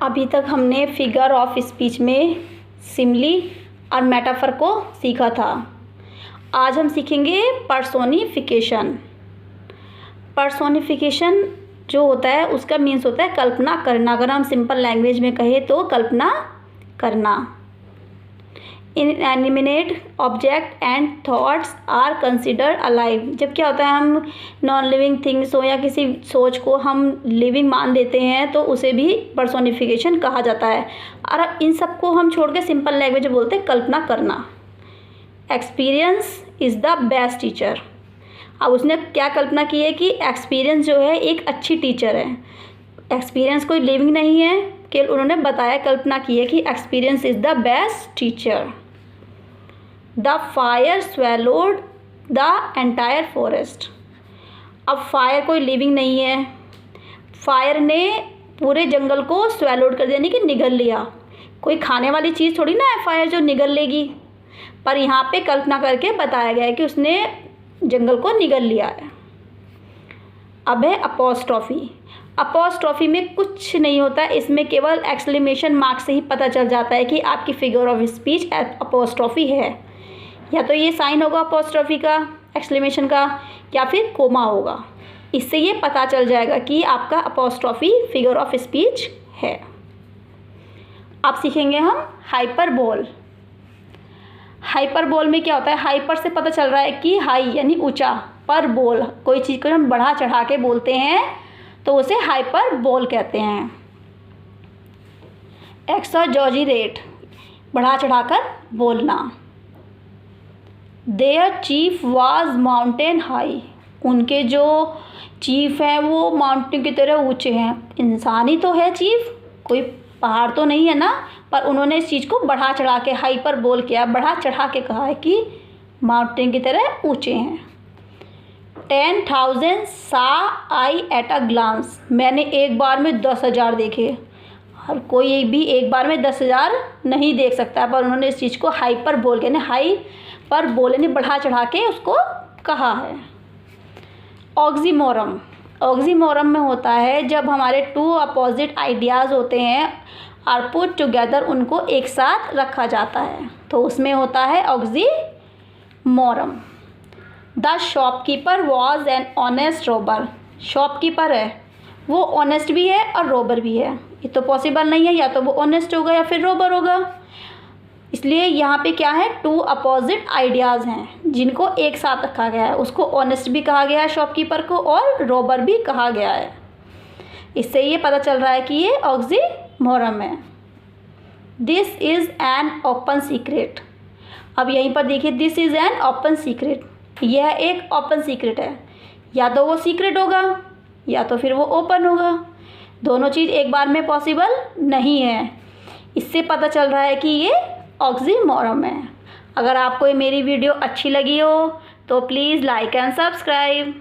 अभी तक हमने फिगर ऑफ स्पीच में सिमिली और मेटाफर को सीखा था। आज हम सीखेंगे पर्सोनिफिकेशन। पर्सोनिफिकेशन जो होता है उसका मीन्स होता है कल्पना करना। अगर हम सिंपल लैंग्वेज में कहें तो कल्पना करना। Inanimate object and thoughts are considered alive. जब क्या होता है हम नॉन लिविंग थिंग्स हो या किसी सोच को हम लिविंग मान देते हैं तो उसे भी पर्सोनिफिकेशन कहा जाता है। और इन सबको हम छोड़ के सिंपल लैंग्वेज में बोलते हैं कल्पना करना। Experience is the best teacher. अब उसने क्या कल्पना की है कि एक्सपीरियंस जो है एक अच्छी टीचर है। एक्सपीरियंस कोई लिविंग नहीं है, केवल उन्होंने बताया, कल्पना की है कि experience is the best teacher. The fire swallowed the entire forest. अब फायर कोई लिविंग नहीं है, फायर ने पूरे जंगल को स्वेलोड कर दिया, यानी कि निगल लिया। कोई खाने वाली चीज़ थोड़ी ना है फायर जो निगल लेगी, पर यहाँ पे कल्पना करके बताया गया है कि उसने जंगल को निगल लिया है। अब है अपोस्ट्रॉफी। अपोस्ट्रॉफी में कुछ नहीं होता, इसमें केवल एक्सक्लेमेशन मार्क से ही पता चल जाता है कि आपकी फिगर ऑफ स्पीच अपोस्ट्रॉफी है। या तो ये साइन होगा अपोस्ट्रॉफी का, एक्सक्लेमेशन का, या फिर कोमा होगा। इससे ये पता चल जाएगा कि आपका अपोस्ट्रॉफी फिगर ऑफ स्पीच है। अब सीखेंगे हम हाइपरबोल। हाइपरबोल में क्या होता है, हाइपर से पता चल रहा है कि हाई यानी ऊंचा, पर बोल कोई चीज़ को हम बढ़ा चढ़ा के बोलते हैं तो उसे हाइपरबोल कहते हैं। एक्सजॉजरेट, बढ़ा चढ़ाकर बोलना। Their chief was mountain high. उनके जो चीफ हैं वो माउंटेन की तरह ऊंचे हैं। इंसान ही तो है चीफ, कोई पहाड़ तो नहीं है ना, पर उन्होंने इस चीज़ को बढ़ा चढ़ा के हाइपरबोल किया, बढ़ा चढ़ा के कहा है कि माउंटेन की तरह ऊंचे हैं। 10,000 सा आई एट अ ग्लांस। मैंने एक बार में 10,000 देखे। हर कोई भी एक बार में 10,000 नहीं देख सकता, पर उन्होंने इस चीज़ को हाइपरबोल के हाई पर बोले ने बढ़ा चढ़ा के उसको कहा है। ऑक्सीमोरम। ऑक्सीमोरम में होता है जब हमारे टू अपोजिट आइडियाज़ होते हैं और पुट टुगेदर उनको एक साथ रखा जाता है, तो उसमें होता है oxymoron. The shopkeeper was an honest robber. Shopkeeper है वो ऑनेस्ट भी है और रोबर भी है। ये तो पॉसिबल नहीं है, या तो वो ऑनेस्ट होगा या फिर रोबर होगा। इसलिए यहाँ पे क्या है, टू अपोजिट आइडियाज़ हैं जिनको एक साथ रखा गया है। उसको ऑनेस्ट भी कहा गया है शॉपकीपर को, और रोबर भी कहा गया है। इससे ये पता चल रहा है कि ये ऑक्सीमोरम है। This is an open secret. अब यहीं पर देखिए, this is an open secret. यह एक ओपन सीक्रेट है, या तो वो सीक्रेट होगा या तो फिर वो ओपन होगा। दोनों चीज़ एक बार में पॉसिबल नहीं है। इससे पता चल रहा है कि ये ऑक्सीमोरम है। अगर आपको ये मेरी वीडियो अच्छी लगी हो तो प्लीज़ लाइक एंड सब्सक्राइब।